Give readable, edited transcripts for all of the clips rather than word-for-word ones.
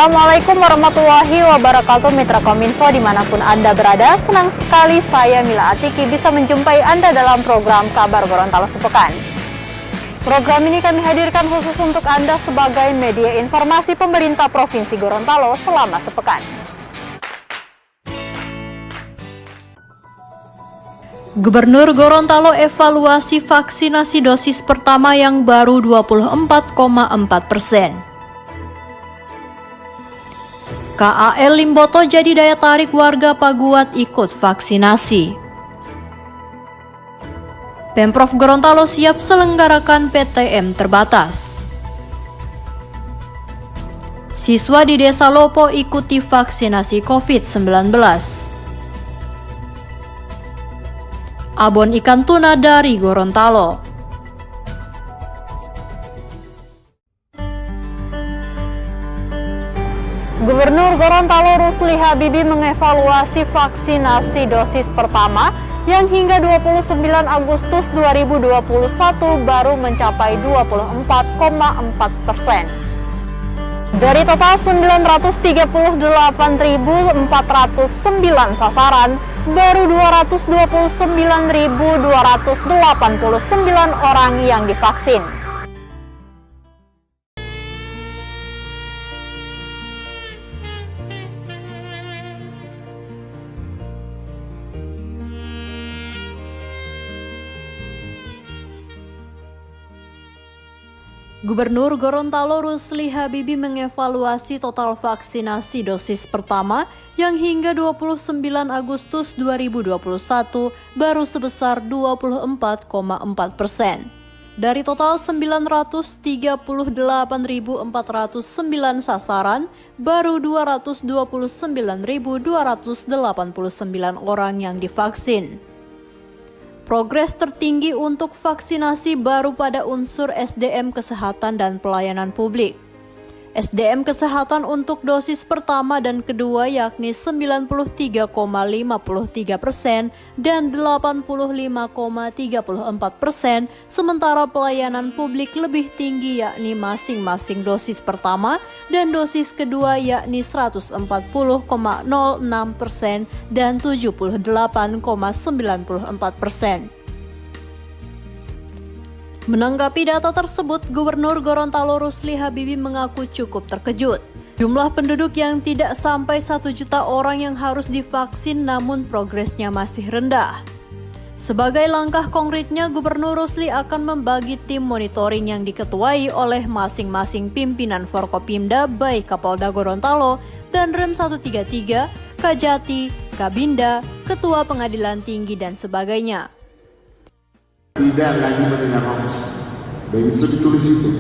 Assalamualaikum warahmatullahi wabarakatuh, Mitra Kominfo dimanapun Anda berada. Senang sekali saya Mila Atiki bisa menjumpai Anda dalam program Kabar Gorontalo Sepekan. Program ini kami hadirkan khusus untuk Anda sebagai media informasi pemerintah Provinsi Gorontalo selama sepekan. Gubernur Gorontalo evaluasi vaksinasi dosis pertama yang baru 24,4%. KAL Limboto jadi daya tarik warga Paguat ikut vaksinasi. Pemprov Gorontalo siap selenggarakan PTM terbatas. Siswa di Desa Lopo ikuti vaksinasi COVID-19. Abon ikan tuna dari Gorontalo. Gubernur Gorontalo Rusli Habibie mengevaluasi vaksinasi dosis pertama yang hingga 29 Agustus 2021 baru mencapai 24,4%. Dari total 938.409 sasaran, baru 229.289 orang yang divaksin. Gubernur Gorontalo Rusli Habibie mengevaluasi total vaksinasi dosis pertama yang hingga 29 Agustus 2021 baru sebesar 24,4%. Dari total 938.409 sasaran, baru 229.289 orang yang divaksin. Progres tertinggi untuk vaksinasi baru pada unsur SDM Kesehatan dan Pelayanan Publik. SDM Kesehatan untuk dosis pertama dan kedua yakni 93,53% dan 85,34%, sementara pelayanan publik lebih tinggi yakni masing-masing dosis pertama dan dosis kedua yakni 140,06% dan 78,94%. Menanggapi data tersebut, Gubernur Gorontalo Rusli Habibie mengaku cukup terkejut. Jumlah penduduk yang tidak sampai 1 juta orang yang harus divaksin namun progresnya masih rendah. Sebagai langkah konkretnya, Gubernur Rusli akan membagi tim monitoring yang diketuai oleh masing-masing pimpinan Forkopimda baik Kapolda Gorontalo dan Rem 133, Kajati, Kabinda, Ketua Pengadilan Tinggi dan sebagainya. Tidak lagi mendengar hoax. Dan itu ditulis itu.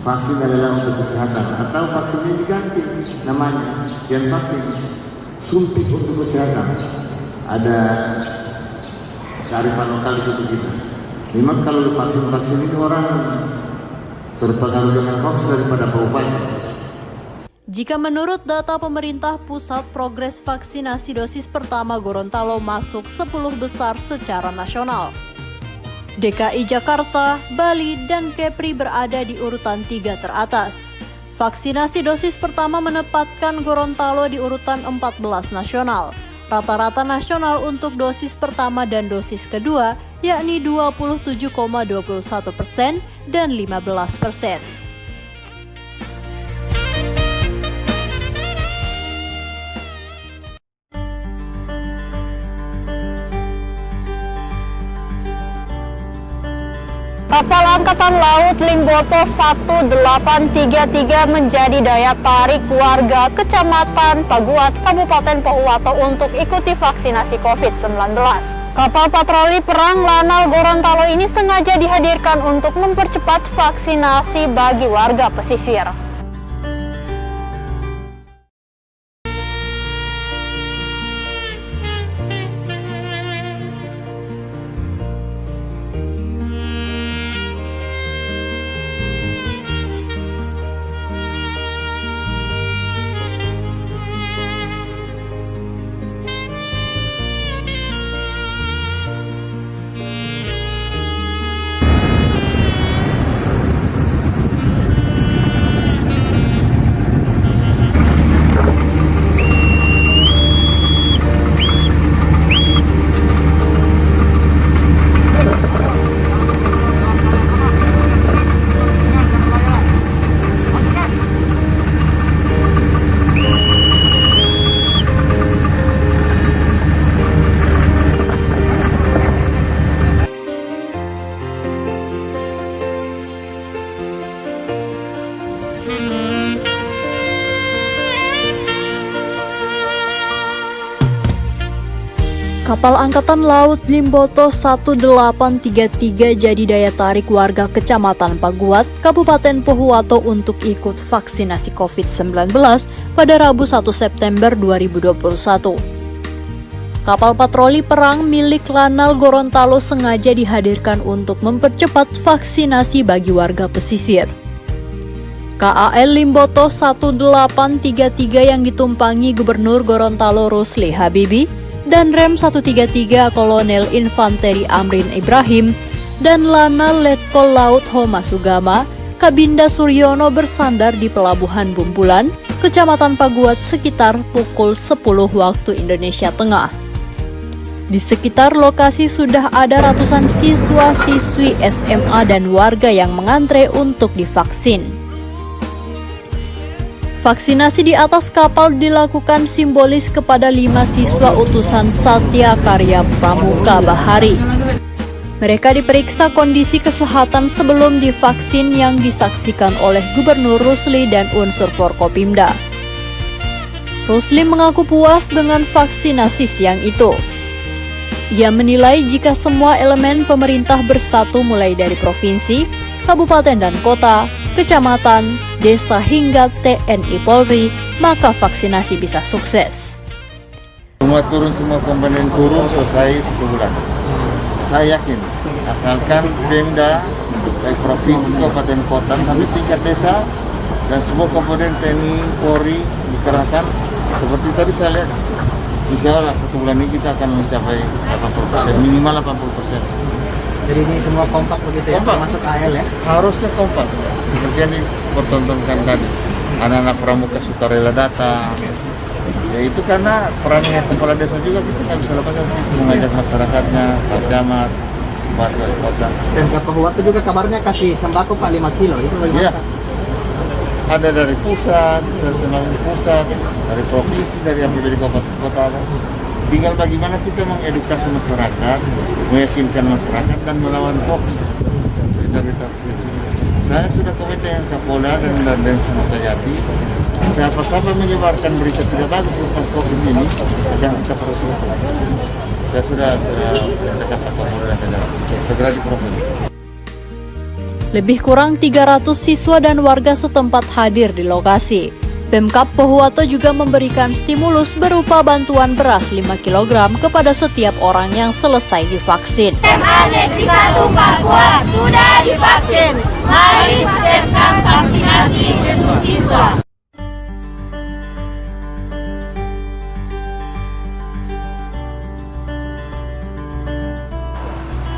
Vaksin adalah untuk kesehatan atau vaksinnya diganti namanya. Yang vaksin suntik untuk kesehatan. Ada kearifan lokal di situ kita. Memang kalau vaksin itu orang terpengaruh dengan hoax daripada kabupaten. Jika menurut data pemerintah pusat, progres vaksinasi dosis pertama Gorontalo masuk 10 besar secara nasional. DKI Jakarta, Bali, dan Kepri berada di urutan 3 teratas. Vaksinasi dosis pertama menempatkan Gorontalo di urutan 14 nasional. Rata-rata nasional untuk dosis pertama dan dosis kedua yakni 27,21% dan 15%. Kapal Angkatan Laut Limboto 1833 menjadi daya tarik warga Kecamatan Paguat, Kabupaten Pohuwato untuk ikuti vaksinasi COVID-19. Kapal patroli perang Lanal Gorontalo ini sengaja dihadirkan untuk mempercepat vaksinasi bagi warga pesisir. Kapal Angkatan Laut Limboto 1833 jadi daya tarik warga Kecamatan Paguat, Kabupaten Pohuwato untuk ikut vaksinasi COVID-19 pada Rabu 1 September 2021. Kapal patroli perang milik Lanal Gorontalo sengaja dihadirkan untuk mempercepat vaksinasi bagi warga pesisir. KAL Limboto 1833 yang ditumpangi Gubernur Gorontalo Rusli Habibie dan Rem 133 Kolonel Infanteri Amrin Ibrahim dan Lanal Letkol Laut Homa Sugama, Kabinda Suryono bersandar di Pelabuhan Bumbulan, Kecamatan Paguat sekitar pukul 10 waktu Indonesia Tengah. Di sekitar lokasi sudah ada ratusan siswa-siswi SMA dan warga yang mengantre untuk divaksin. Vaksinasi di atas kapal dilakukan simbolis kepada 5 siswa utusan Satya Karya Pramuka Bahari. Mereka diperiksa kondisi kesehatan sebelum divaksin yang disaksikan oleh Gubernur Rusli dan unsur Forkopimda. Rusli mengaku puas dengan vaksinasi siang itu. Ia menilai jika semua elemen pemerintah bersatu mulai dari provinsi, kabupaten dan kota, kecamatan, desa hingga TNI Polri, maka vaksinasi bisa sukses. Semua komponen turun selesai 1 bulan. Saya yakin, asalkan Pemda, baik provinsi, kabupaten, kota, sampai tingkat desa, dan semua komponen TNI Polri dikerahkan, seperti tadi saya lihat, insya Allah 1 bulan ini kita akan mencapai 80%, minimal 80%. Jadi ini semua kompak begitu ya, Kompak. masuk AL ya? Harusnya kompak, seperti yang dipertontonkan tadi. Anak-anak pramuka sukarela datang. Ya itu karena perannya kepala desa juga kita nggak bisa lepaskan, mengajak masyarakatnya, Pak Camat, warga kota. Dan ke Pohuwato juga kabarnya kasih sembako Pak 5 kilo, itu bagaimana? Iya. Ada dari pusat, dari Semarang pusat, dari provinsi, dari APBD kabupaten kota ada. Tinggal bagaimana kita mengedukasi masyarakat, meyakinkan masyarakat dan melawan hoax. Saya sudah komite yang Kapolda dan Semutajati. Siapa-siapa menyebarkan berita tidak bagus tentang COVID ini, jangan kita proses. Saya sudah katakan Pak Kapolda dan segera diproses. Lebih kurang 300 siswa dan warga setempat hadir di lokasi. Pemkab Pohuwato juga memberikan stimulus berupa bantuan beras 5 kg kepada setiap orang yang selesai divaksin. SMA Negeri 1 Paguat sudah divaksin. Mari sukseskan vaksinasi untuk siswa.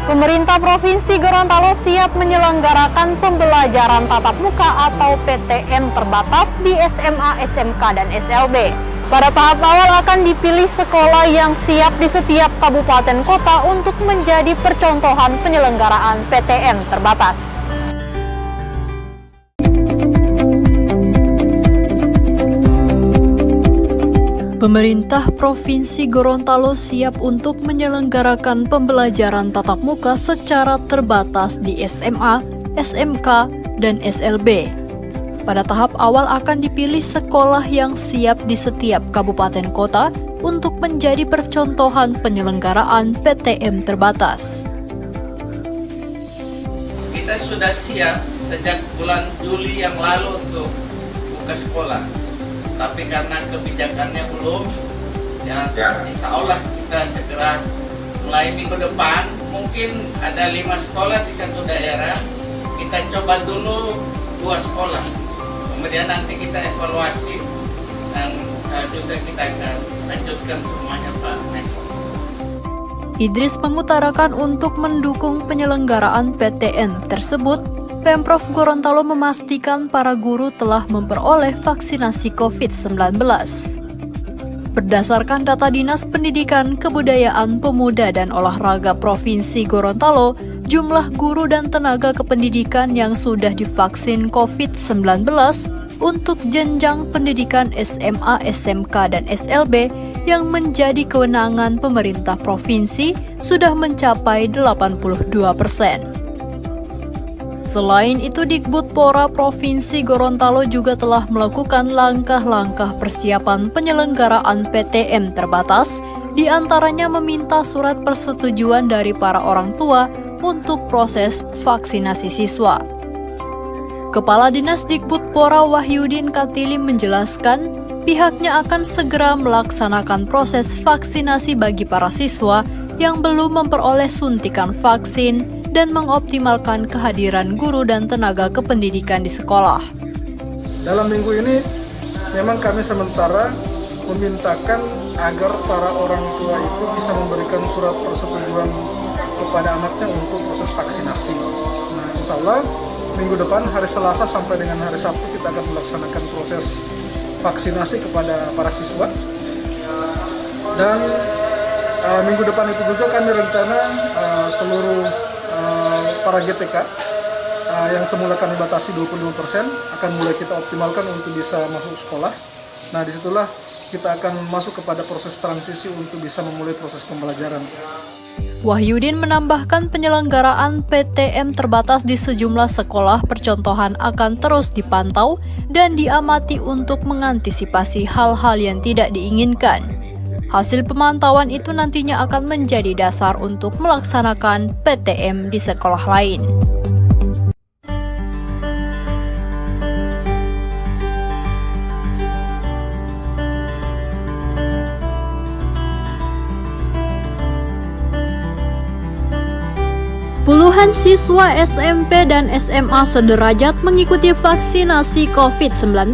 Pemerintah Provinsi Gorontalo siap menyelenggarakan pembelajaran tatap muka atau PTM terbatas di SMA, SMK, dan SLB. Pada tahap awal akan dipilih sekolah yang siap di setiap kabupaten kota untuk menjadi percontohan penyelenggaraan PTM terbatas. Pemerintah Provinsi Gorontalo siap untuk menyelenggarakan pembelajaran tatap muka secara terbatas di SMA, SMK, dan SLB. Pada tahap awal akan dipilih sekolah yang siap di setiap kabupaten kota untuk menjadi percontohan penyelenggaraan PTM terbatas. Kita sudah siap sejak bulan Juli yang lalu untuk buka sekolah. Tapi karena kebijakannya belum, ya insya Allah kita segera mulai minggu depan. Mungkin ada 5 sekolah di satu daerah, kita coba dulu 2 sekolah. Kemudian nanti kita evaluasi dan selanjutnya kita akan lanjutkan semuanya Pak Menko. Idris mengutarakan untuk mendukung penyelenggaraan PTM tersebut, Pemprov Gorontalo memastikan para guru telah memperoleh vaksinasi COVID-19. Berdasarkan data Dinas Pendidikan, Kebudayaan, Pemuda, dan Olahraga Provinsi Gorontalo, jumlah guru dan tenaga kependidikan yang sudah divaksin COVID-19 untuk jenjang pendidikan SMA, SMK, dan SLB yang menjadi kewenangan pemerintah provinsi sudah mencapai 82%. Selain itu, Dikbudpora Provinsi Gorontalo juga telah melakukan langkah-langkah persiapan penyelenggaraan PTM terbatas Di antaranya meminta surat persetujuan dari para orang tua untuk proses vaksinasi siswa. Kepala Dinas Dikbudpora Wahyudin Katilim menjelaskan, pihaknya akan segera melaksanakan proses vaksinasi bagi para siswa yang belum memperoleh suntikan vaksin dan mengoptimalkan kehadiran guru dan tenaga kependidikan di sekolah. Dalam minggu ini memang kami sementara memintakan agar para orang tua itu bisa memberikan surat persetujuan kepada anaknya untuk proses vaksinasi. Nah, insya Allah minggu depan hari Selasa sampai dengan hari Sabtu kita akan melaksanakan proses vaksinasi kepada para siswa. Dan minggu depan itu juga kami rencana seluruh para GTK yang semula kami batasi 25% akan mulai kita optimalkan untuk bisa masuk sekolah. Nah, disitulah kita akan masuk kepada proses transisi untuk bisa memulai proses pembelajaran. Wahyudin menambahkan penyelenggaraan PTM terbatas di sejumlah sekolah percontohan akan terus dipantau dan diamati untuk mengantisipasi hal-hal yang tidak diinginkan. Hasil pemantauan itu nantinya akan menjadi dasar untuk melaksanakan PTM di sekolah lain. Puluhan siswa SMP dan SMA sederajat mengikuti vaksinasi COVID-19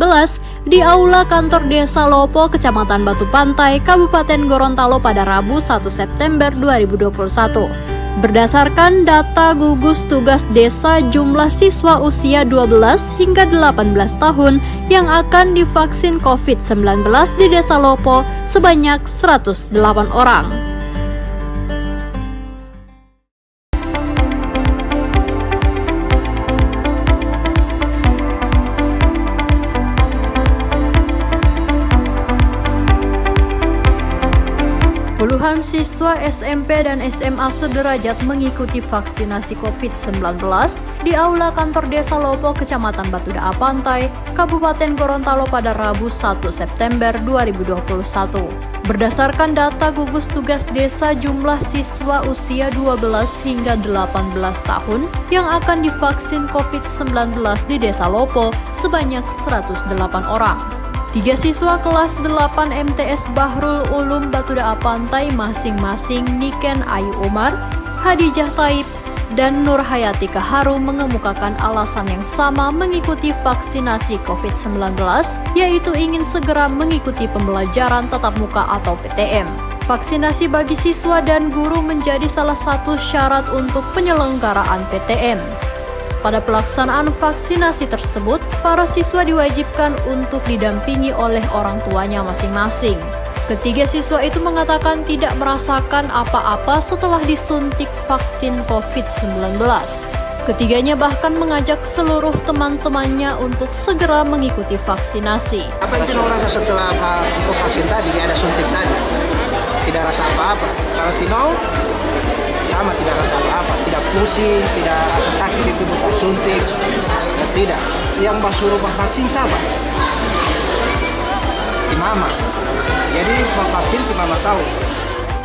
di Aula Kantor Desa Lopo, Kecamatan Batu Pantai, Kabupaten Gorontalo pada Rabu 1 September 2021. Berdasarkan data gugus tugas desa, jumlah siswa usia 12 hingga 18 tahun yang akan divaksin COVID-19 di Desa Lopo sebanyak 108 orang. Puluhan siswa SMP dan SMA sederajat mengikuti vaksinasi COVID-19 di Aula Kantor Desa Lopo, Kecamatan Batu Pantai, Kabupaten Gorontalo pada Rabu 1 September 2021. Berdasarkan data gugus tugas desa, jumlah siswa usia 12 hingga 18 tahun yang akan divaksin COVID-19 di Desa Lopo sebanyak 108 orang. 3 siswa kelas 8 MTS Bahrul Ulum Batu Pantai masing-masing Niken Ayu Umar, Hadijah Taib, dan Nur Hayati Kaharu mengemukakan alasan yang sama mengikuti vaksinasi COVID-19, yaitu ingin segera mengikuti pembelajaran tatap muka atau PTM. Vaksinasi bagi siswa dan guru menjadi salah satu syarat untuk penyelenggaraan PTM. Pada pelaksanaan vaksinasi tersebut, para siswa diwajibkan untuk didampingi oleh orang tuanya masing-masing. Ketiga siswa itu mengatakan tidak merasakan apa-apa setelah disuntik vaksin COVID-19. Ketiganya bahkan mengajak seluruh teman-temannya untuk segera mengikuti vaksinasi. Apa yang Tino rasa setelah vaksin tadi, dia ada suntik tadi? Tidak rasa apa-apa. Kalau Tino sama, tidak rasa apa-apa, tidak pusing, tidak rasa sakit itu bukan suntik, tidak. Yang suruh vaksin sama, di mama. Jadi vaksin di mama tahu.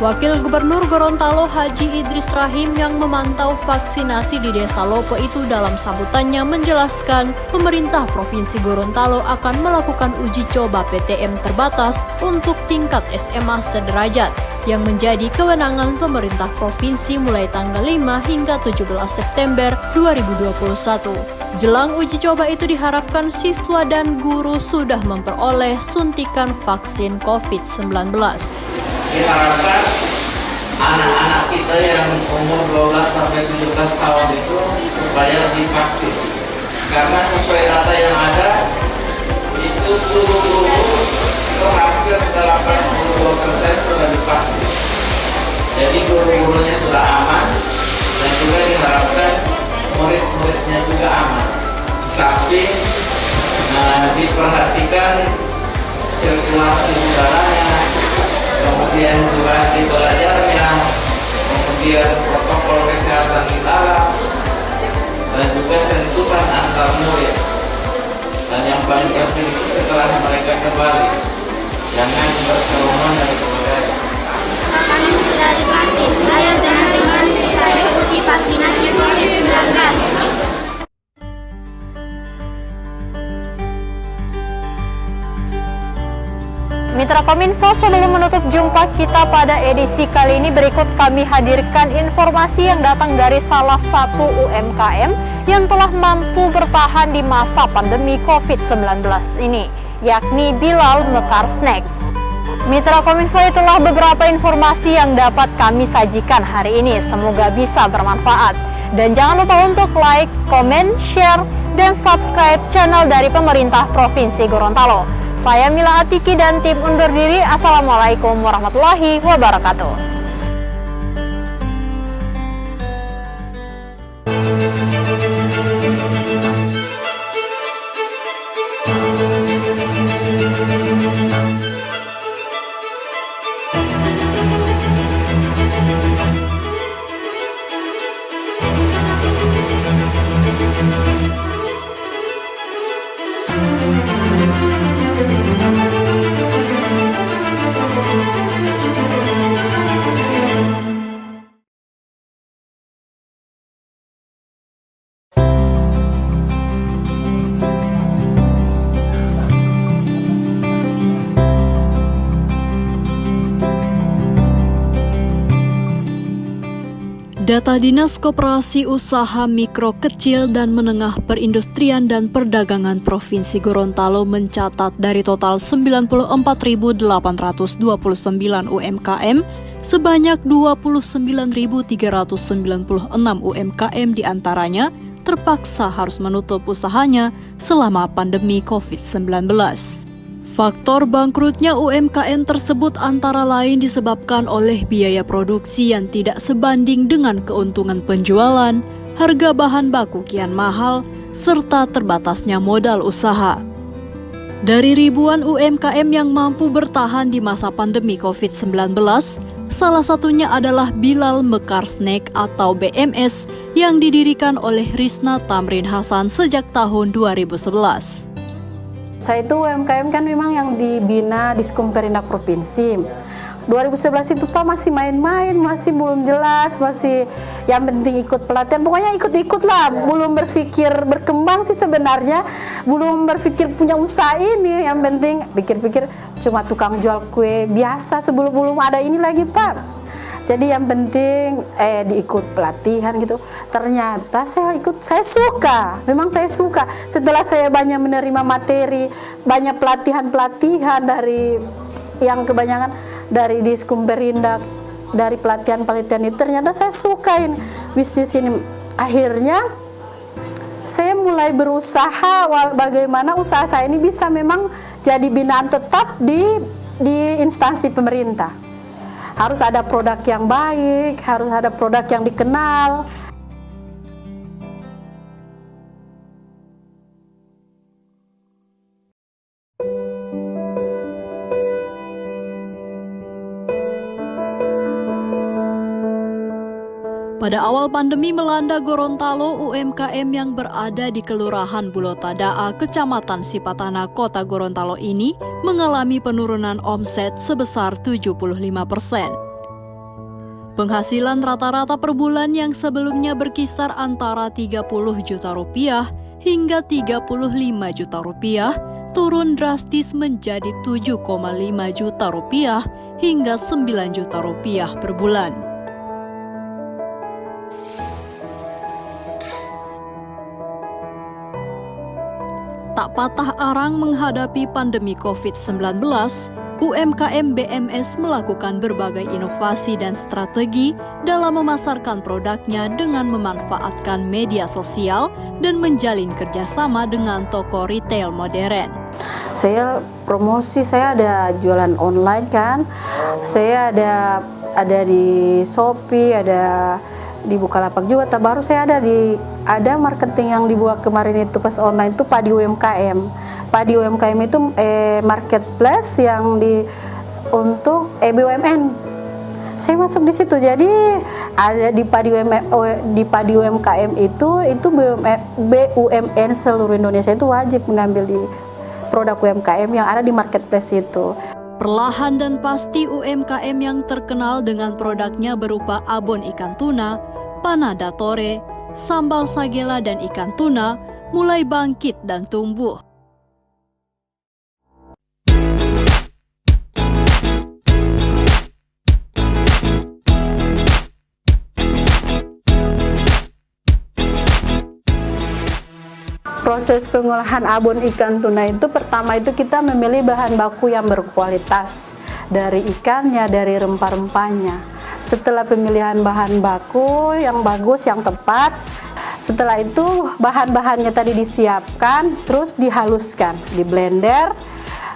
Wakil Gubernur Gorontalo Haji Idris Rahim yang memantau vaksinasi di Desa Lopo itu dalam sambutannya menjelaskan pemerintah Provinsi Gorontalo akan melakukan uji coba PTM terbatas untuk tingkat SMA sederajat yang menjadi kewenangan pemerintah provinsi mulai tanggal 5 hingga 17 September 2021. Jelang uji coba itu diharapkan siswa dan guru sudah memperoleh suntikan vaksin COVID-19. Diharapkan anak-anak kita yang umur 12 sampai 17 tahun itu supaya divaksin. Karena sesuai data yang ada, itu guru-guru itu hampir 82% sudah divaksin. Jadi guru-gurunya sudah aman dan juga diharapkan murid-muridnya juga aman. Samping diperhatikan sirkulasi udaranya, kemudian durasi belajarnya, kemudian protokol kesehatan di dalam, dan juga sentuhan antar murid. Dan yang paling penting itu setelah mereka kembali, jangan berkerumun dan sebagainya. Mitra Kominfo, sebelum menutup jumpa kita pada edisi kali ini, berikut kami hadirkan informasi yang datang dari salah satu UMKM yang telah mampu bertahan di masa pandemi COVID-19 ini, yakni Bilal Mekar Snack. Mitra Kominfo, itulah beberapa informasi yang dapat kami sajikan hari ini. Semoga bisa bermanfaat. Dan jangan lupa untuk like, komen, share, dan subscribe channel dari pemerintah Provinsi Gorontalo. Saya Mila Atiki dan tim undur diri. Assalamualaikum warahmatullahi wabarakatuh. Data Dinas Koperasi Usaha Mikro Kecil dan Menengah Perindustrian dan Perdagangan Provinsi Gorontalo mencatat dari total 94.829 UMKM, sebanyak 29.396 UMKM diantaranya terpaksa harus menutup usahanya selama pandemi COVID-19. Faktor bangkrutnya UMKM tersebut antara lain disebabkan oleh biaya produksi yang tidak sebanding dengan keuntungan penjualan, harga bahan baku kian mahal, serta terbatasnya modal usaha. Dari ribuan UMKM yang mampu bertahan di masa pandemi COVID-19, salah satunya adalah Bilal Mekar Snack atau BMS yang didirikan oleh Risna Tamrin Hasan sejak tahun 2011. Saya itu UMKM kan memang yang dibina di Disperindak Provinsi. 2011 itu Pak masih main-main, masih belum jelas, masih yang penting ikut pelatihan. Pokoknya ikut-ikut lah, belum berpikir berkembang sih sebenarnya, belum berpikir punya usaha ini. Yang penting pikir-pikir cuma tukang jual kue biasa sebelum ada ini lagi Pak. Jadi yang penting diikut pelatihan gitu. Ternyata saya suka. Memang saya suka. Setelah saya banyak menerima materi, banyak pelatihan dari yang kebanyakan dari Disperindak, dari pelatihan-pelatihan itu, ternyata saya sukain bisnis ini. Akhirnya saya mulai berusaha bagaimana usaha saya ini bisa memang jadi binaan tetap di instansi pemerintah. Harus ada produk yang baik, harus ada produk yang dikenal. Pada awal pandemi melanda Gorontalo, UMKM yang berada di Kelurahan Bulotadaa, Kecamatan Sipatana, Kota Gorontalo ini mengalami penurunan omset sebesar 75%. Penghasilan rata-rata per bulan yang sebelumnya berkisar antara 30 juta rupiah hingga 35 juta rupiah turun drastis menjadi 7,5 juta rupiah hingga 9 juta rupiah per bulan. Tak patah arang menghadapi pandemi COVID-19, UMKM BMS melakukan berbagai inovasi dan strategi dalam memasarkan produknya dengan memanfaatkan media sosial dan menjalin kerjasama dengan toko retail modern. Saya promosi, saya ada jualan online kan, saya ada di Shopee, ada di Bukalapak juga. Baru saya ada marketing yang dibuat kemarin itu pas online itu Padi UMKM. Padi UMKM itu marketplace yang untuk BUMN. Saya masuk di situ. Jadi ada di Padi UMKM itu BUMN seluruh Indonesia itu wajib mengambil di produk UMKM yang ada di marketplace itu. Perlahan dan pasti UMKM yang terkenal dengan produknya berupa abon ikan tuna, panada tore, sambal sagela dan ikan tuna mulai bangkit dan tumbuh. Proses pengolahan abon ikan tuna itu pertama itu kita memilih bahan baku yang berkualitas dari ikannya, dari rempah-rempahnya. Setelah pemilihan bahan baku yang bagus, yang tepat, setelah itu bahan-bahannya tadi disiapkan, terus dihaluskan, di blender,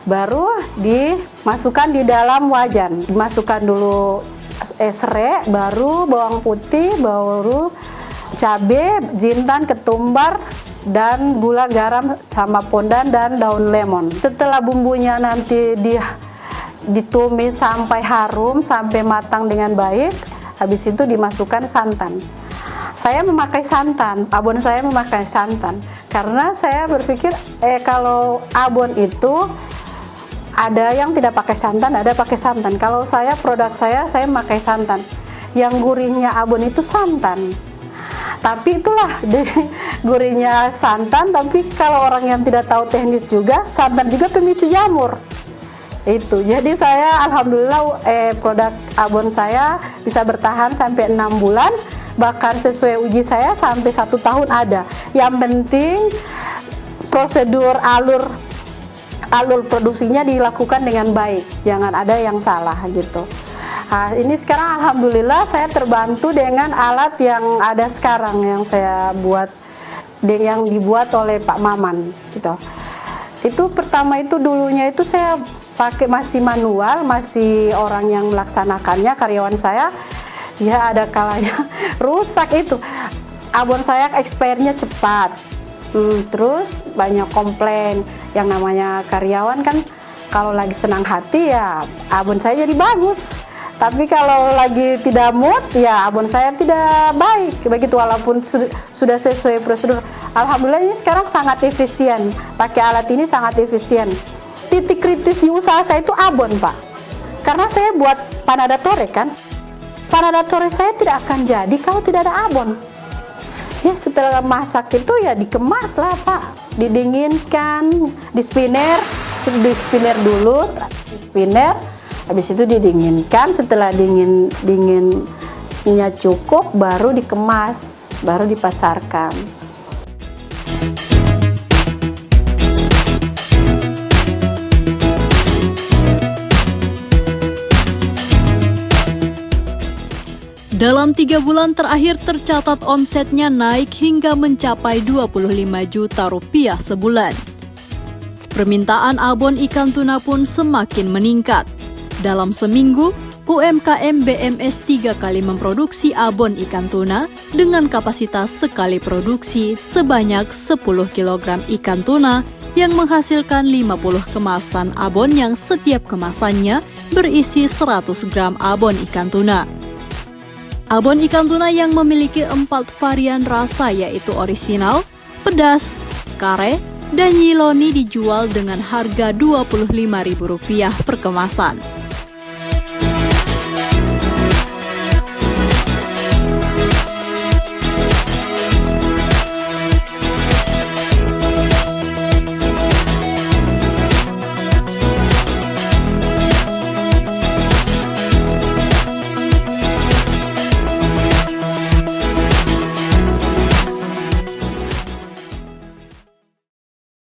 baru dimasukkan di dalam wajan. Dimasukkan dulu serai, baru bawang putih, baru cabai, jintan, ketumbar, dan gula, garam, sama pondan dan daun lemon. Setelah bumbunya nanti ditumis sampai harum, sampai matang dengan baik, habis itu dimasukkan santan. Saya memakai santan, abon saya memakai santan, karena saya berpikir kalau abon itu ada yang tidak pakai santan, ada pakai santan. Kalau produk saya memakai santan. Yang gurihnya abon itu santan. Tapi itulah gurihnya santan, tapi kalau orang yang tidak tahu teknis juga, santan juga pemicu jamur. Itu. Jadi saya alhamdulillah produk abon saya bisa bertahan sampai 6 bulan, bahkan sesuai uji saya sampai 1 tahun ada. Yang penting prosedur alur produksinya dilakukan dengan baik, jangan ada yang salah gitu. Nah, ini sekarang alhamdulillah saya terbantu dengan alat yang ada sekarang yang saya buat, yang dibuat oleh Pak Maman gitu. Itu pertama itu dulunya itu saya pakai masih manual, masih orang yang melaksanakannya, karyawan saya. Ya ada kalanya rusak itu. Abon saya expire-nya cepat. Terus banyak komplain. Yang namanya karyawan kan kalau lagi senang hati ya abon saya jadi bagus. Tapi kalau lagi tidak mood, ya abon saya tidak baik. Begitu, walaupun sudah sesuai prosedur. Alhamdulillah ini sekarang sangat efisien. Pakai alat ini sangat efisien. Titik kritis di usaha saya itu abon, Pak. Karena saya buat panadatore kan. Panadatore saya tidak akan jadi kalau tidak ada abon. Ya setelah masak itu ya dikemas lah, Pak. Didinginkan, di spinner dulu, habis itu didinginkan. Setelah dinginnya cukup, baru dikemas, baru dipasarkan. Dalam 3 bulan terakhir tercatat omsetnya naik hingga mencapai 25 juta rupiah sebulan. Permintaan abon ikan tuna pun semakin meningkat. Dalam seminggu, UMKM BMS 3 kali memproduksi abon ikan tuna dengan kapasitas sekali produksi sebanyak 10 kg ikan tuna yang menghasilkan 50 kemasan abon yang setiap kemasannya berisi 100 gram abon ikan tuna. Abon ikan tuna yang memiliki 4 varian rasa yaitu orisinal, pedas, kare, dan yiloni dijual dengan harga Rp25.000 per kemasan.